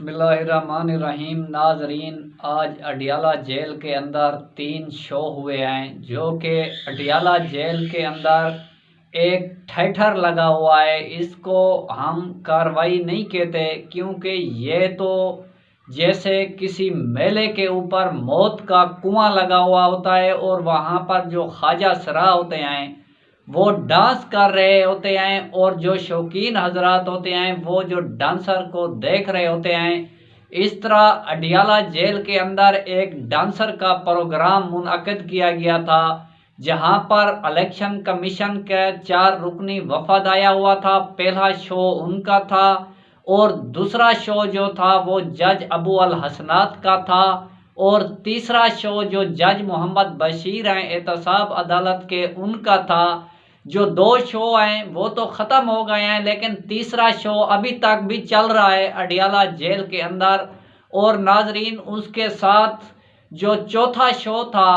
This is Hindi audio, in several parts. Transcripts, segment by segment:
बिस्मिल्लाहिर्रहमानिर्रहीम। नाजरीन, आज अडियाला जेल के अंदर 3 शो हुए हैं, जो कि अडियाला जेल के अंदर एक थिएटर लगा हुआ है। इसको हम कार्रवाई नहीं कहते, क्योंकि ये तो जैसे किसी मेले के ऊपर मौत का कुआं लगा हुआ होता है और वहाँ पर जो ख्वाजा सरा होते हैं वो डांस कर रहे होते हैं, और जो शौकीन हजरात होते हैं वो जो डांसर को देख रहे होते हैं। इस तरह अडियाला जेल के अंदर एक डांसर का प्रोग्राम मुनअक्किद किया गया था, जहां पर इलेक्शन कमीशन का 4 रुकनी वफद आया हुआ था। पहला शो उनका था और दूसरा शो जो था वो जज अबू अल हसनात का था, और तीसरा शो जो जज मोहम्मद बशीर हैं एहतसाब अदालत के, उनका था। जो 2 शो हैं वो तो ख़त्म हो गए हैं, लेकिन तीसरा शो अभी तक भी चल रहा है अडियाला जेल के अंदर। और नाजरीन, उसके साथ जो चौथा शो था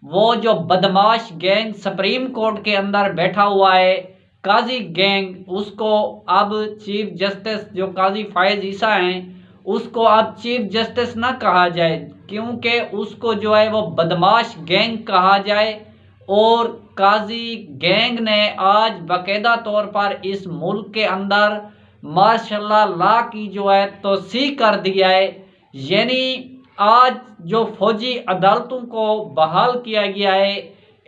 वो जो बदमाश गैंग सुप्रीम कोर्ट के अंदर बैठा हुआ है, काजी गैंग, उसको अब चीफ जस्टिस जो काजी फायज ईसा हैं उसको अब चीफ जस्टिस ना कहा जाए, क्योंकि उसको जो है वो बदमाश गैंग कहा जाए। और काजी गैंग ने आज बाकायदा तौर पर इस मुल्क के अंदर मार्शल लॉ की जो है तोसीक कर दिया है। यानी आज जो फौजी अदालतों को बहाल किया गया है,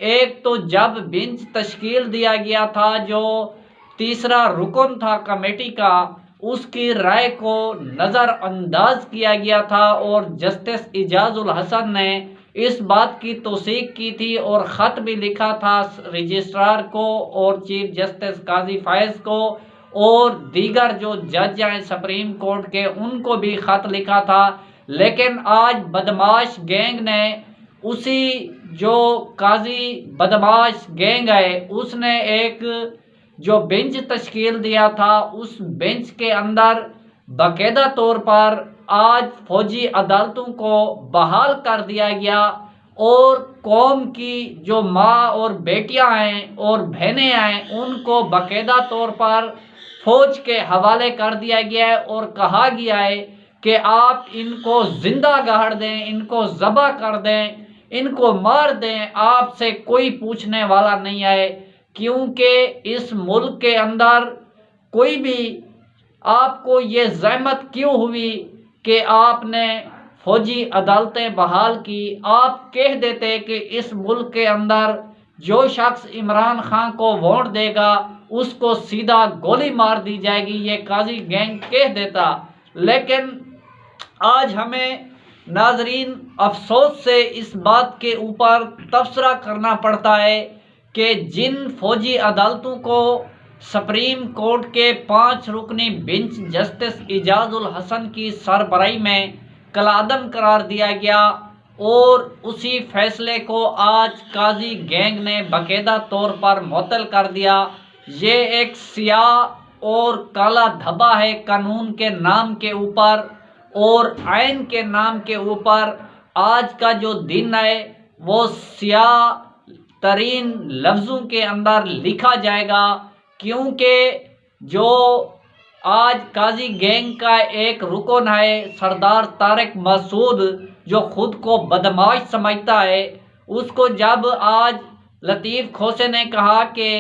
एक तो जब बेंच तश्कील दिया गया था, जो तीसरा रुकन था कमेटी का, उसकी राय को नज़रअंदाज किया गया था और जस्टिस इजाजुल हसन ने इस बात की तौसीक की थी और ख़त भी लिखा था रजिस्ट्रार को और चीफ जस्टिस काजी फायज को, और दीगर जो जज हैं सुप्रीम कोर्ट के, उनको भी ख़त लिखा था। लेकिन आज बदमाश गैंग ने, उसी जो काजी बदमाश गैंग है, उसने एक जो बेंच तश्कील दिया था, उस बेंच के अंदर बाकायदा तौर पर आज फौजी अदालतों को बहाल कर दिया गया, और कौम की जो माँ और बेटियां हैं और बहनें हैं उनको बाकायदा तौर पर फौज के हवाले कर दिया गया है, और कहा गया है कि आप इनको जिंदा गाड़ दें, इनको ज़बह कर दें, इनको मार दें, आपसे कोई पूछने वाला नहीं आए। क्योंकि इस मुल्क के अंदर कोई भी, आपको ये ज़हमत क्यों हुई कि आपने फौजी अदालतें बहाल की? आप कह देते कि इस मुल्क के अंदर जो शख्स इमरान खान को वोट देगा उसको सीधा गोली मार दी जाएगी, ये काजी गैंग कह देता। लेकिन आज हमें नाजरीन अफसोस से इस बात के ऊपर तबसरा करना पड़ता है कि जिन फौजी अदालतों को सुप्रीम कोर्ट के 5 रुकनी बेंच जस्टिस इजाजुल हसन की सरबराही में कलादम करार दिया गया, और उसी फैसले को आज काजी गैंग ने बाकायदा तौर पर मुअत्तल कर दिया। ये एक सियाह और काला धब्बा है कानून के नाम के ऊपर और आइन के नाम के ऊपर। आज का जो दिन है वो सियाह तरीन लफ्ज़ों के अंदर लिखा जाएगा, क्योंकि जो आज काजी गैंग का एक रुकन है सरदार तारिक मसूद, जो खुद को बदमाश समझता है, उसको जब आज लतीफ़ खोसे ने कहा कि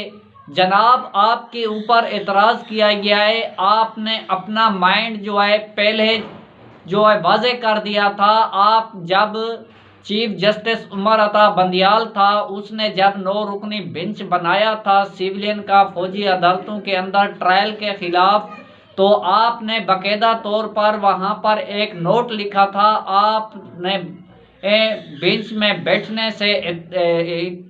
जनाब आपके ऊपर एतराज़ किया गया है, आपने अपना माइंड जो है पहले जो है वाज़े कर दिया था। आप जब चीफ जस्टिस उमर अता बंदियाल था, उसने जब 9 रुकनी बेंच बनाया था सिविलियन का फौजी अदालतों के अंदर ट्रायल के ख़िलाफ़, तो आपने बाकायदा तौर पर वहाँ पर एक नोट लिखा था, आपने बेंच में बैठने से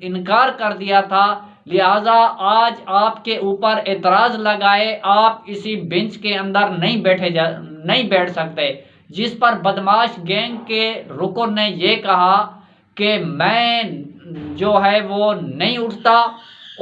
इनकार कर दिया था। लिहाजा आज आपके ऊपर एतराज़ लगाए आप इसी बेंच के अंदर नहीं बैठ सकते, जिस पर बदमाश गैंग के रुकन ने ये कहा कि मैं जो है वो नहीं उठता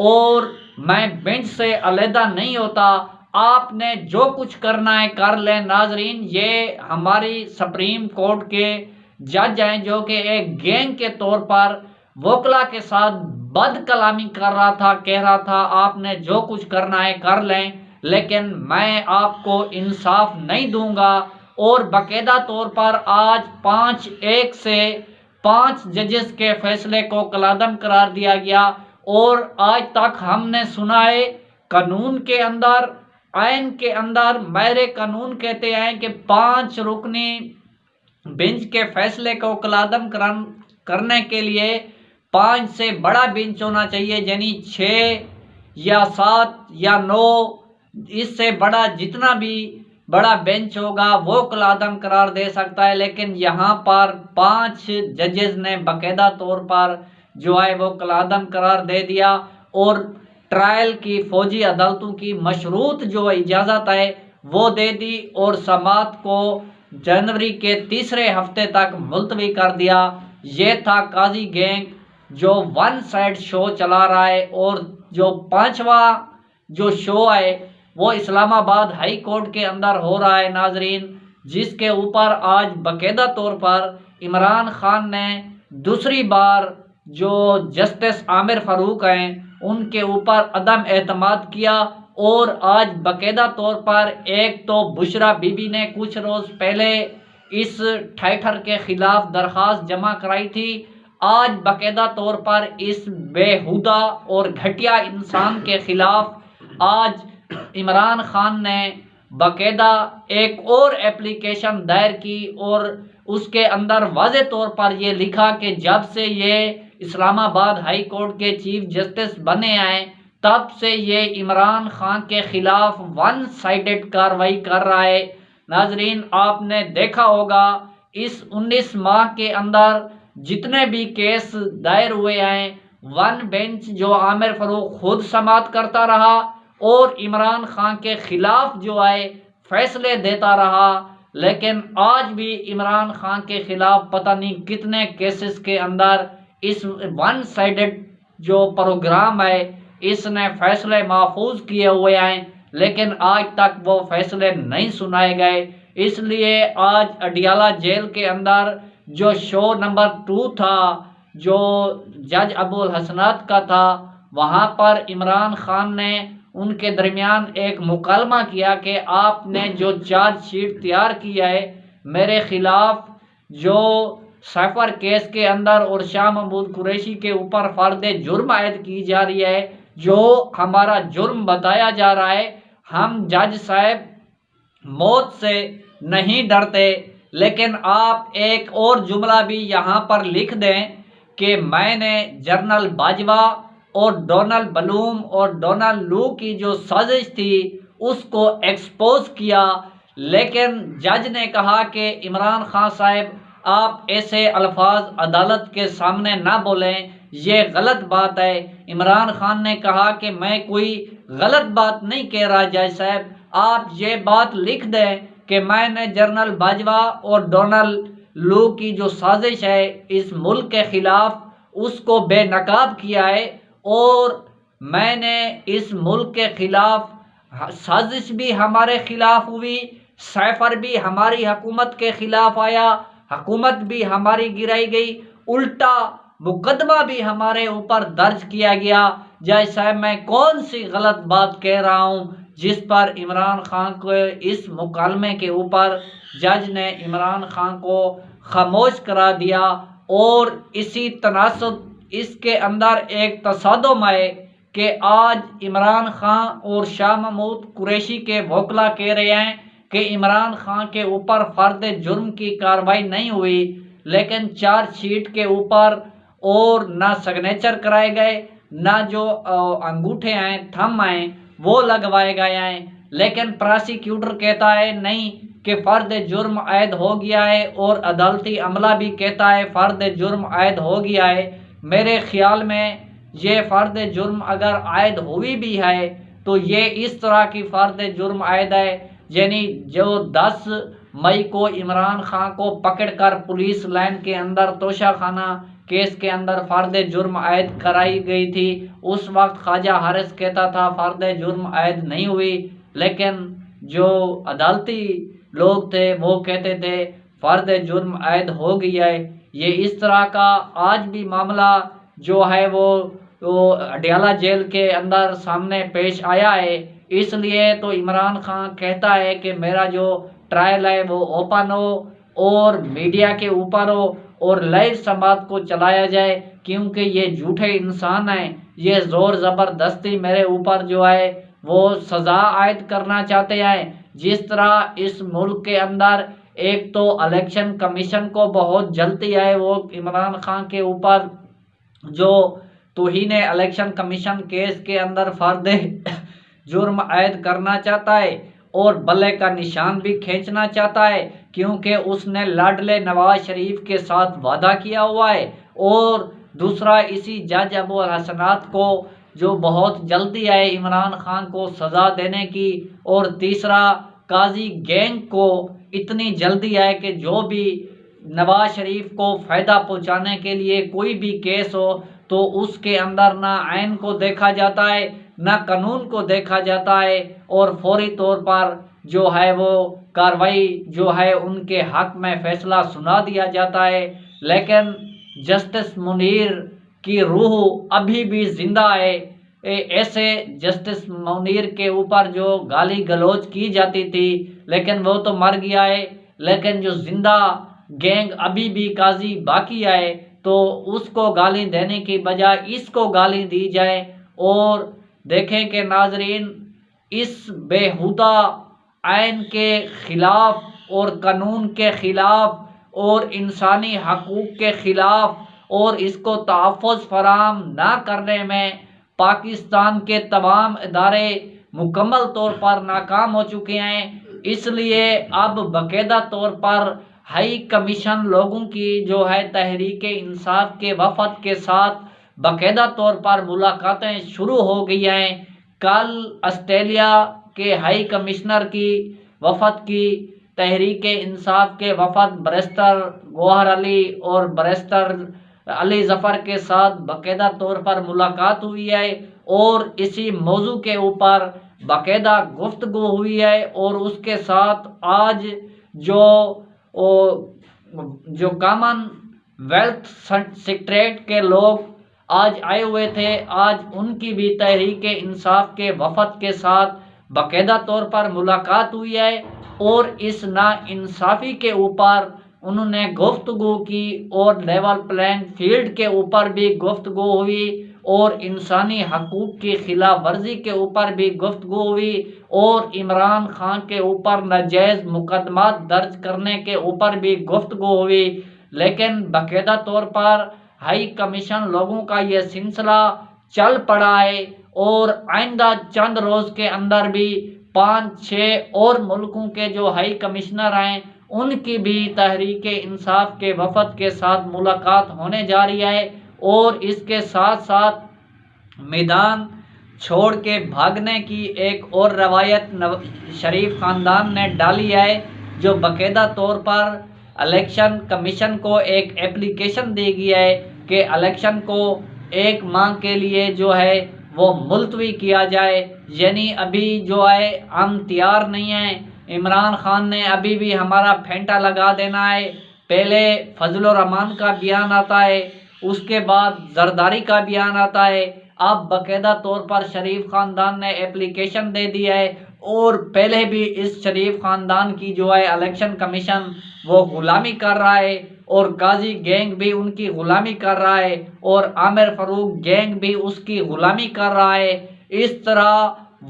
और मैं बेंच से अलहदा नहीं होता, आपने जो कुछ करना है कर लें। नाजरीन, ये हमारी सुप्रीम कोर्ट के जज हैं जो कि एक गैंग के तौर पर वकला के साथ बद कलामी कर रहा था, कह रहा था आपने जो कुछ करना है कर लें, लेकिन मैं आपको इंसाफ नहीं दूंगा। और बाकायदा तौर पर आज 5-1 से 5 जजेस के फैसले को कलादम करार दिया गया। और आज तक हमने सुना है कानून के अंदर, आइन के अंदर, माहिर कानून कहते हैं कि 5 रुकनी बेंच के फैसले को कलादम करने के लिए 5 से बड़ा बेंच होना चाहिए, यानी 6 या 7 या 9, इससे बड़ा जितना भी बड़ा बेंच होगा वो कलादम करार दे सकता है। लेकिन यहाँ पर 5 जजेस ने बाकायदा तौर पर जो है वो कलादम करार दे दिया और ट्रायल की फौजी अदालतों की मशरूत जो इजाज़त है वो दे दी और समाअत को जनवरी के तीसरे हफ्ते तक मुलतवी कर दिया। ये था काजी गैंग जो वन साइड शो चला रहा है। और जो 5वां जो शो है वो इस्लामाबाद हाई कोर्ट के अंदर हो रहा है नाजरीन, जिसके ऊपर आज बाकायदा तौर पर इमरान खान ने दूसरी बार जो जस्टिस आमिर फारूक हैं उनके ऊपर अदम एतमाद किया। और आज बाकायदा तौर पर एक तो बुशरा बीबी ने कुछ रोज़ पहले इस ठैठर के खिलाफ दरख्वास्त जमा कराई थी। आज बाकायदा तौर पर इस बेहुदा और घटिया इंसान के खिलाफ आज इमरान खान ने बाकायदा एक और एप्लीकेशन दायर की और उसके अंदर वाज़े तौर पर यह लिखा कि जब से ये इस्लामाबाद हाई कोर्ट के चीफ जस्टिस बने आए तब से ये इमरान खान के खिलाफ वन साइडेड कार्रवाई कर रहा है। नाजरीन, आपने देखा होगा इस 19 माह के अंदर जितने भी केस दायर हुए हैं, वन बेंच जो आमिर फारूक खुद समाअत करता रहा और इमरान खान के खिलाफ जो है फैसले देता रहा। लेकिन आज भी इमरान खान के खिलाफ पता नहीं कितने केसेस के अंदर इस वन साइडेड जो प्रोग्राम है इसने फैसले महफूज किए हुए हैं, लेकिन आज तक वो फैसले नहीं सुनाए गए। इसलिए आज अडियाला जेल के अंदर जो शो नंबर 2 था जो जज अबुल हसनात का था, वहाँ पर इमरान खान ने उनके दरमियान एक मुकालमा किया कि आपने जो चार्जशीट तैयार किया है मेरे खिलाफ जो सफ़र केस के अंदर और शाह महमूद कुरैशी के ऊपर फर्द जुर्म आयद की जा रही है, जो हमारा जुर्म बताया जा रहा है, हम जज साहब मौत से नहीं डरते। लेकिन आप एक और जुमला भी यहाँ पर लिख दें कि मैंने जनरल बाजवा और डोनाल्ड ब्लूम और डोनाल्ड लू की जो साजिश थी उसको एक्सपोज किया। लेकिन जज ने कहा कि इमरान खान साहब आप ऐसे अल्फाज अदालत के सामने ना बोलें, ये गलत बात है। इमरान खान ने कहा कि मैं कोई गलत बात नहीं कह रहा जज साहब, आप ये बात लिख दें कि मैंने जनरल बाजवा और डोनाल्ड लू की जो साजिश है इस मुल्क के खिलाफ उसको बेनकाब किया है और मैंने इस मुल्क के खिलाफ साजिश भी हमारे खिलाफ हुई, सैफर भी हमारी हुकूमत के खिलाफ आया, हुकूमत भी हमारी गिराई गई, उल्टा मुकदमा भी हमारे ऊपर दर्ज किया गया। जज साहब मैं कौन सी गलत बात कह रहा हूँ जिस पर इमरान खान को इस मुकालमे के ऊपर जज ने इमरान खान को खामोश करा दिया। और इसी तनासब इसके अंदर एक तसादुम है कि आज इमरान खान और शाह महमूद कुरैशी के वकला कह रहे हैं कि इमरान खान के ऊपर फर्द जुर्म की कार्रवाई नहीं हुई, लेकिन चार्जशीट के ऊपर और ना सिग्नेचर कराए गए, ना जो अंगूठे हैं थंब हैं वो लगवाए गए हैं। लेकिन प्रोसिक्यूटर कहता है नहीं कि फ़र्द जुर्म आयद हो गया है और अदालती अमला भी कहता है फ़र्द जुर्म आयद हो गया है। मेरे ख्याल में ये फ़र्द जुर्म अगर आयद हुई भी है तो ये इस तरह की फ़र्द जुर्म आयद है यानी जो 10 मई को इमरान खान को पकड़कर पुलिस लाइन के अंदर तोशाखाना केस के अंदर फ़र्द जुर्म आयद कराई गई थी, उस वक्त ख्वाजा हारिस कहता था फ़र्द जुर्म आयद नहीं हुई, लेकिन जो अदालती लोग थे वो कहते थे फ़र्द जुर्म आयद हो गई है। ये इस तरह का आज भी मामला जो है वो अडियाला जेल के अंदर सामने पेश आया है। इसलिए तो इमरान खान कहता है कि मेरा जो ट्रायल है वो ओपन हो और मीडिया के ऊपर हो और लाइव संवाद को चलाया जाए, क्योंकि ये झूठे इंसान हैं, ये जोर ज़बरदस्ती मेरे ऊपर जो है वो सज़ा आयद करना चाहते हैं। जिस तरह इस मुल्क के अंदर एक तो इलेक्शन कमीशन को बहुत जल्दी है, वो इमरान खान के ऊपर जो तौहीन इलेक्शन कमीशन केस के अंदर फर्द जुर्म आयद करना चाहता है और बल्ले का निशान भी खींचना चाहता है, क्योंकि उसने लाडले नवाज शरीफ के साथ वादा किया हुआ है। और दूसरा, इसी जज अबू हसनात को जो बहुत जल्दी है इमरान खान को सज़ा देने की, और तीसरा काजी गैंग को इतनी जल्दी है कि जो भी नवाज शरीफ को फ़ायदा पहुंचाने के लिए कोई भी केस हो तो उसके अंदर ना आइन को देखा जाता है ना कानून को देखा जाता है, और फौरी तौर पर जो है वो कार्रवाई जो है उनके हक में फ़ैसला सुना दिया जाता है। लेकिन जस्टिस मुनीर की रूह अभी भी ज़िंदा है। ऐसे जस्टिस मुनीर के ऊपर जो गाली गलौज की जाती थी लेकिन वो तो मर गया है, लेकिन जो जिंदा गैंग अभी भी काजी बाकी है तो उसको गाली देने की बजाय इसको गाली दी जाए। और देखें कि नाजरीन, इस बेहुदा आइन के ख़िलाफ़ और कानून के ख़िलाफ़ और इंसानी हकूक़ के ख़िलाफ़ और इसको तहफ़्फ़ुज़ फराहम ना करने में पाकिस्तान के तमाम इदारे मुकम्मल तौर पर नाकाम हो चुके हैं। इसलिए अब बाकायदा तौर पर हाई कमीशन लोगों की जो है तहरीक इंसाफ के वफद के साथ बाकायदा तौर पर मुलाकातें शुरू हो गई हैं। कल ऑस्ट्रेलिया के हाई कमिश्नर की वफद की तहरीक इंसाफ के वफद बैरिस्टर गौहर अली और बैरिस्टर अली ज़फ़र के साथ बाकायदा तौर पर मुलाकात हुई है और इसी मौजू के ऊपर बाकायदा गुफ्तगू हुई है। और उसके साथ आज जो कॉमन वेल्थ सेक्रेटरीट के लोग आज आए हुए थे, आज उनकी भी तहरीक इंसाफ के वफद के साथ बाकायदा तौर पर मुलाकात हुई है और इस नाइंसाफ़ी के ऊपर उन्होंने गुफ्तगू की और लेवल प्लेइंग फील्ड के ऊपर भी गुफ्तगू हुई और इंसानी हकूक़ की खिलाफ वर्जी के ऊपर भी गुफ्तगू हुई और इमरान खान के ऊपर नाजायज़ मुकदमात दर्ज करने के ऊपर भी गुफ्तगू हुई। लेकिन बाकायदा तौर पर हाई कमीशन लोगों का ये सिलसिला चल पड़ा है और आइंदा चंद रोज़ के अंदर भी 5-6 और मुल्कों के जो हाई कमिश्नर हैं उनकी भी तहरीक इंसाफ के वफद के साथ मुलाकात होने जा रही है। और इसके साथ साथ मैदान छोड़ के भागने की एक और रवायत शरीफ ख़ानदान ने डाली है, जो बाकायदा तौर पर इलेक्शन कमीशन को एक एप्लीकेशन दी गई है कि इलेक्शन को 1 माह के लिए जो है वो मुलतवी किया जाए। यानी अभी जो है हम तैयार नहीं हैं, इमरान खान ने अभी भी हमारा फेंटा लगा देना है। पहले फजलुर रहमान का बयान आता है, उसके बाद जरदारी का बयान आता है, अब बाकायदा तौर पर शरीफ ख़ानदान ने एप्लीकेशन दे दी है। और पहले भी इस शरीफ ख़ानदान की जो है इलेक्शन कमीशन वो ग़ुलामी कर रहा है और काजी गैंग भी उनकी ग़ुलामी कर रहा है और आमिर फ़ारूक गैंग भी उसकी ग़ुलामी कर रहा है। इस तरह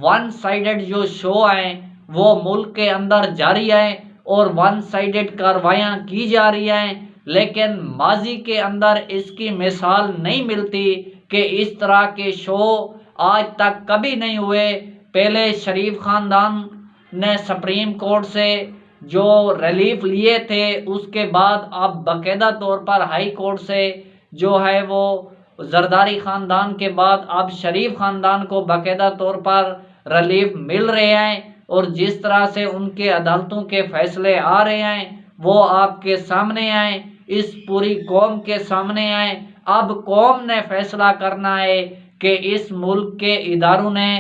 वन साइडेड जो शो हैं वो मुल्क के अंदर जारी है और वन साइडेड कार्रवाइयाँ की जा रही हैं, लेकिन माजी के अंदर इसकी मिसाल नहीं मिलती कि इस तरह के शो आज तक कभी नहीं हुए। पहले शरीफ ख़ानदान ने सुप्रीम कोर्ट से जो रिलीफ लिए थे, उसके बाद अब बाकायदा तौर पर हाई कोर्ट से जो है वो जरदारी ख़ानदान के बाद अब शरीफ ख़ानदान को बाकायदा तौर पर रिलीफ मिल रहे हैं। और जिस तरह से उनके अदालतों के फ़ैसले आ रहे हैं वो आपके सामने आए, इस पूरी कौम के सामने आए। अब कौम ने फैसला करना है कि इस मुल्क के इदारों ने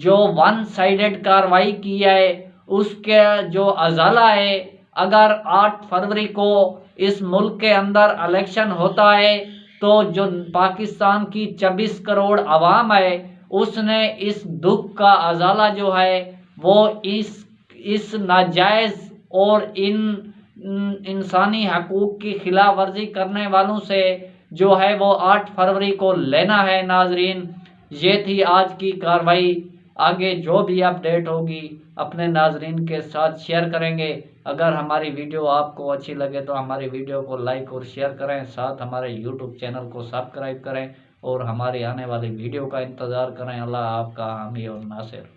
जो वन साइडेड कार्रवाई की है उसके जो अजाला है, अगर 8 फरवरी को इस मुल्क के अंदर इलेक्शन होता है तो जो पाकिस्तान की 24 करोड़ आवाम है उसने इस दुख का अजाला जो है वो इस नाजायज़ और इन इंसानी हकूक़ की खिलाफ वर्जी करने वालों से जो है वो 8 फरवरी को लेना है। नाजरीन, ये थी आज की कार्रवाई। आगे जो भी अपडेट होगी अपने नाजरीन के साथ शेयर करेंगे। अगर हमारी वीडियो आपको अच्छी लगे तो हमारी वीडियो को लाइक और शेयर करें, साथ हमारे यूट्यूब चैनल को सब्सक्राइब करें और हमारी आने वाली वीडियो का इंतज़ार करें। अल्लाह आपका हामी और नासिर।